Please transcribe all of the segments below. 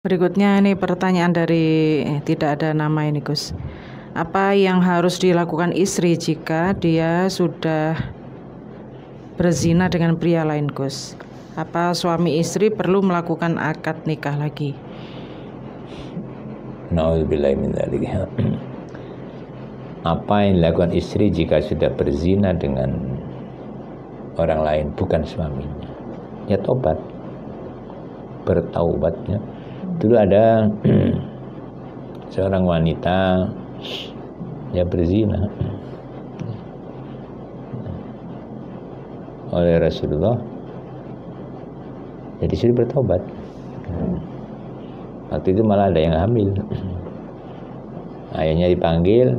Berikutnya ini pertanyaan dari tidak ada nama ini Gus. Apa yang harus dilakukan istri jika dia sudah berzina dengan pria lain Gus? Apa suami istri perlu melakukan akad nikah lagi? Nauzubillahi min dzalik. Apa yang dilakukan istri jika sudah berzina dengan orang lain bukan suaminya? Ya tobat, bertaubatnya. Dulu ada seorang wanita yang berzina oleh Rasulullah, jadi disuruh bertobat. Waktu itu malah ada yang hamil. Ayahnya dipanggil,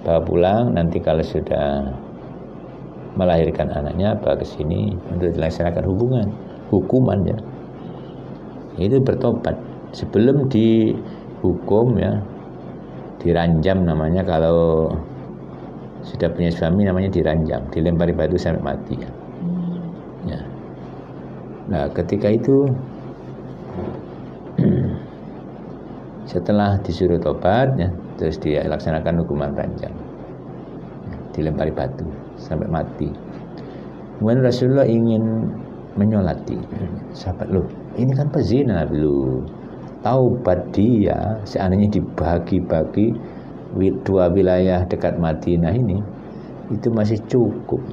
bawa pulang, nanti kalau sudah melahirkan anaknya bawa ke sini untuk dilaksanakan hukuman ya. Itu bertobat sebelum dihukum ya, diranjam namanya. Kalau sudah punya suami namanya diranjam, dilempari batu sampai mati ya. Ya. Nah ketika itu setelah disuruh tobat ya, terus dia laksanakan hukuman ranjam, dilempari batu sampai mati. Kemudian Rasulullah ingin menyolati sahabat, loh ini kan pezina dulu, taubat dia seandainya dibagi-bagi dua wilayah dekat Madinah ini itu masih cukup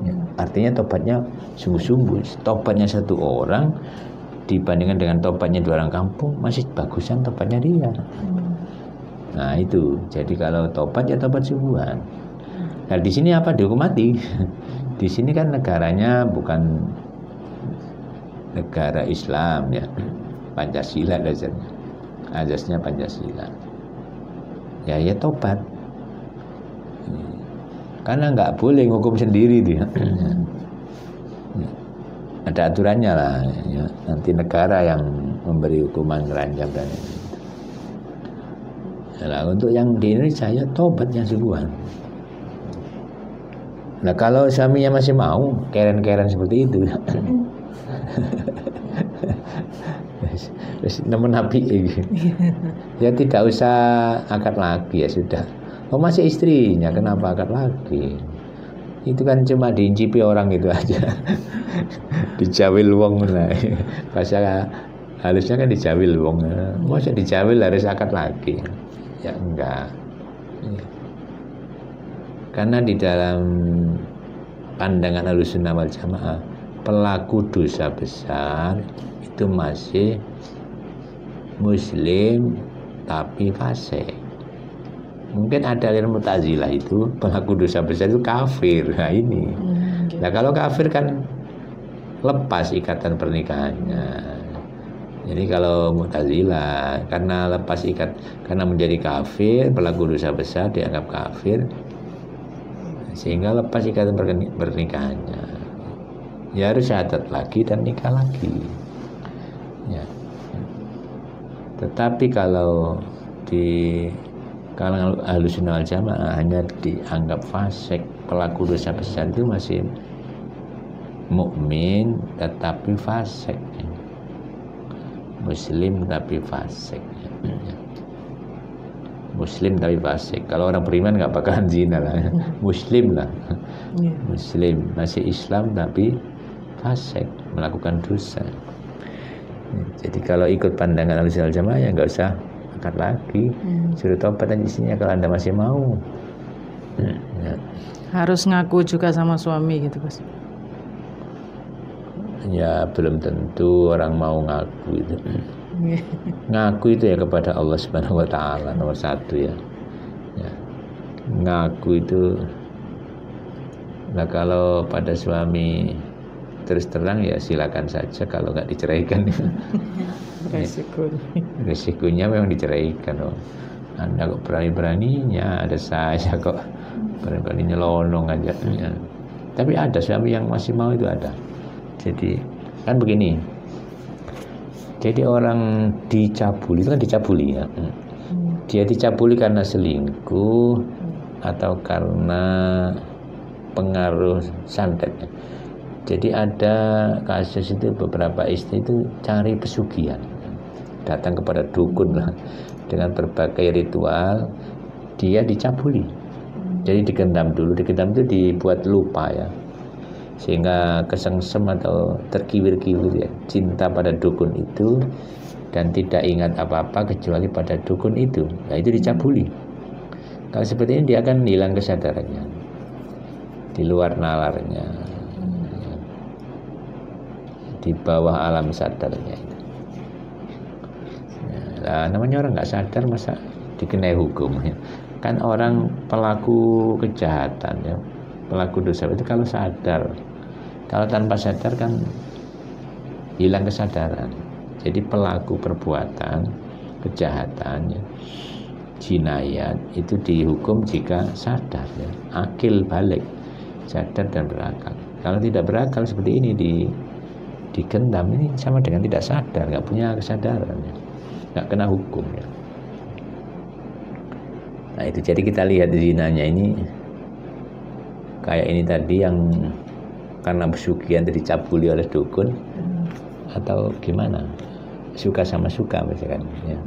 ya, artinya tobatnya sungguh-sungguh. Tobatnya satu orang dibandingkan dengan tobatnya dua orang kampung masih bagusan tobatnya dia. Nah itu, jadi kalau tobat ya tobat sungguhan. Nah di sini apa, dihukum mati? Di sini kan negaranya bukan negara Islam ya, Pancasila dasarnya, azasnya Pancasila. Ya tobat, karena nggak boleh ngukum sendiri itu ya. Ada aturannya lah ya. Nanti negara yang memberi hukuman ranjam dan itu. Nah, untuk yang di Indonesia ya tobat yang sungguhan. Nah kalau suaminya masih mau keren-keren seperti itu nemen api ya tidak usah akad lagi ya sudah. Oh masih istrinya, kenapa akad lagi? Itu kan cuma diincipi orang itu aja. Dijawil wong lah. Bahasa halusnya kan dijawil wong. Masa dijawil harus akad lagi? Ya enggak. Karena di dalam pandangan Ahlussunnah wal Jamaah, pelaku dosa besar itu masih muslim tapi fasik. Mungkin ada aliran Mu'tazilah itu pelaku dosa besar itu kafir. Nah ini. Nah kalau kafir kan lepas ikatan pernikahannya. Jadi kalau Mu'tazilah karena lepas karena menjadi kafir, pelaku dosa besar dianggap kafir, sehingga lepas ikatan pernikahannya. Ya harus syahadat lagi dan nikah lagi. Ya. Tetapi kalau di kalangan Ahlussunnah wal Jamaah hanya dianggap fasik, pelaku dosa besar itu masih mukmin tetapi fasik, muslim tapi fasik. Muslim tapi fasik. Kalau orang beriman nggak bakalan zina lah, muslim lah, muslim masih Islam tapi fasik, melakukan dosa. Jadi kalau ikut pandangan Ahlussunnah wal Jamaah ya nggak usah akad lagi, suruh tobat aja isinya kalau Anda masih mau. Ya. Harus ngaku juga sama suami gitu Gus? Ya belum tentu orang mau ngaku itu. Ngaku itu ya kepada Allah Subhanahu wa Ta'ala nomor satu ya. Ngaku itu. Nah kalau pada suami terus terang ya silakan saja, kalau nggak diceraikan. Resikonya memang diceraikan. Anda kok berani-beraninya, ada saya kok berani-berani nyelonong aja. Tapi ada suami yang masih mau, itu ada. Jadi kan begini, jadi orang dicabuli itu kan dicabuli ya. Dia dicabuli karena selingkuh atau karena pengaruh santet. Jadi ada kasus itu beberapa istri itu cari pesugihan. datang kepada dukun lah dengan berbagai ritual, dia dicabuli. Jadi digendam dulu, digendam itu dibuat lupa ya, sehingga kesengsem atau terkiwir-kiwir ya cinta pada dukun itu dan tidak ingat apa-apa kecuali pada dukun itu. Nah itu dicabuli. Kalau seperti ini dia akan hilang kesadarannya, di luar nalarnya, di bawah alam sadarnya itu. Nah, namanya orang nggak sadar masa dikenai hukum ya. Kan orang pelaku kejahatan ya, pelaku dosa itu kalau sadar, kalau tanpa sadar kan hilang kesadaran. Jadi pelaku perbuatan kejahatan ya, jinayat itu dihukum jika sadar ya, akil balik, sadar dan berakal. Kalau tidak berakal seperti ini digendam, ini sama dengan tidak sadar, nggak punya kesadaran ya, nggak kena hukum ya. Nah itu jadi kita lihat zinanya ini kayak ini tadi yang karena pesugihan dicabuli oleh dukun atau gimana, suka sama suka misalkan ya.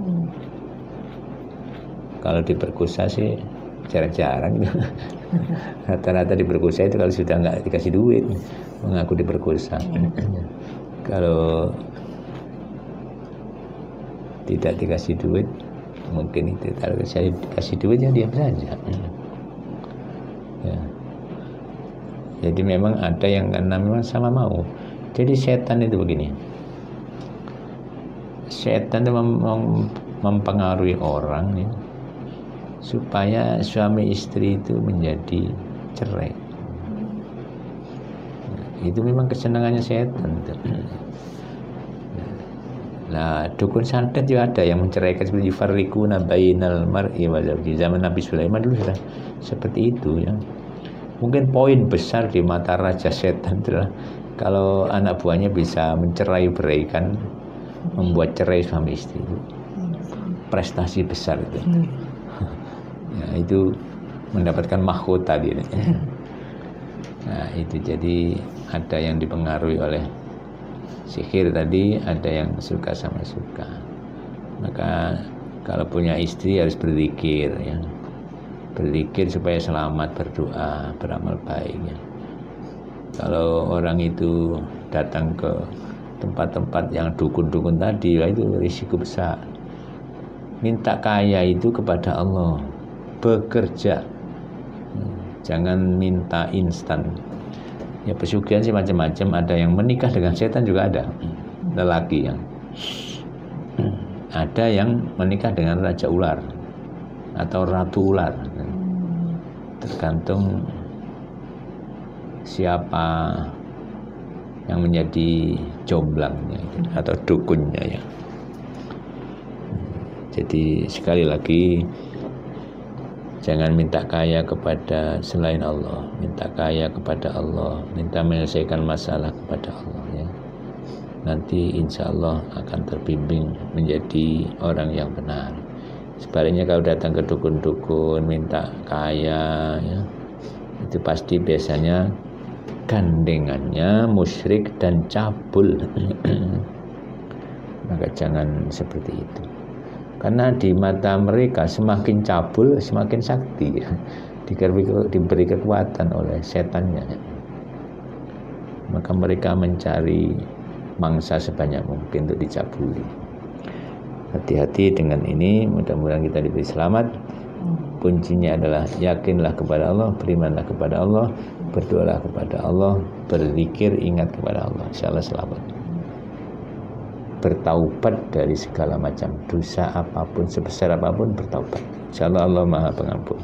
Kalau diperkosa sih jarang-jarang rata-rata diperkosa itu kalau sudah nggak dikasih duit mengaku diperkosa. Kalau tidak dikasih duit mungkin itu, kalau saya dikasih duit ya diam saja ya. Jadi memang ada yang karena memang sama mau. Jadi setan itu begini, setan itu mempengaruhi orang ya, supaya suami istri itu menjadi cerai. Itu memang kesenangannya setan. Nah, dukun santet juga ada yang menceraikan seperti farriquna bainal mar'i wa zawji. Zaman Nabi Sulaiman dulu sudah seperti itu ya. Mungkin poin besar di mata raja setan adalah kalau anak buahnya bisa mencerai beraikan, membuat cerai suami istri itu prestasi besar itu. Ya, itu mendapatkan mahkota dia. Nah, itu jadi ada yang dipengaruhi oleh sihir tadi, ada yang suka sama suka. Maka kalau punya istri harus berzikir ya, berzikir supaya selamat, berdoa, beramal baik ya. Kalau orang itu datang ke tempat-tempat yang dukun-dukun tadi, ya itu risiko besar. Minta kaya itu kepada Allah, bekerja, jangan minta instan. Ya pesugihan sih macam-macam, ada yang menikah dengan setan juga ada, lelaki yang ada yang menikah dengan raja ular atau ratu ular, tergantung siapa yang menjadi jomblangnya atau dukunnya ya. Jadi sekali lagi jangan minta kaya kepada selain Allah, minta kaya kepada Allah, minta menyelesaikan masalah kepada Allah ya. Nanti insya Allah akan terbimbing menjadi orang yang benar. Sebaliknya kalau datang ke dukun-dukun minta kaya ya, itu pasti biasanya gandengannya musyrik dan cabul. Maka jangan seperti itu. Karena di mata mereka semakin cabul semakin sakti, diberi kekuatan oleh setannya. Maka mereka mencari mangsa sebanyak mungkin untuk dicabuli. Hati-hati dengan ini, mudah-mudahan kita diberi selamat. Kuncinya adalah yakinlah kepada Allah, berimanlah kepada Allah, berdoalah kepada Allah, berzikir, ingat kepada Allah, insyaallah selamat. Bertaubat dari segala macam dosa apapun, sebesar apapun bertaubat. Insyaallah Allah Maha Pengampun.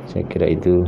Saya kira itu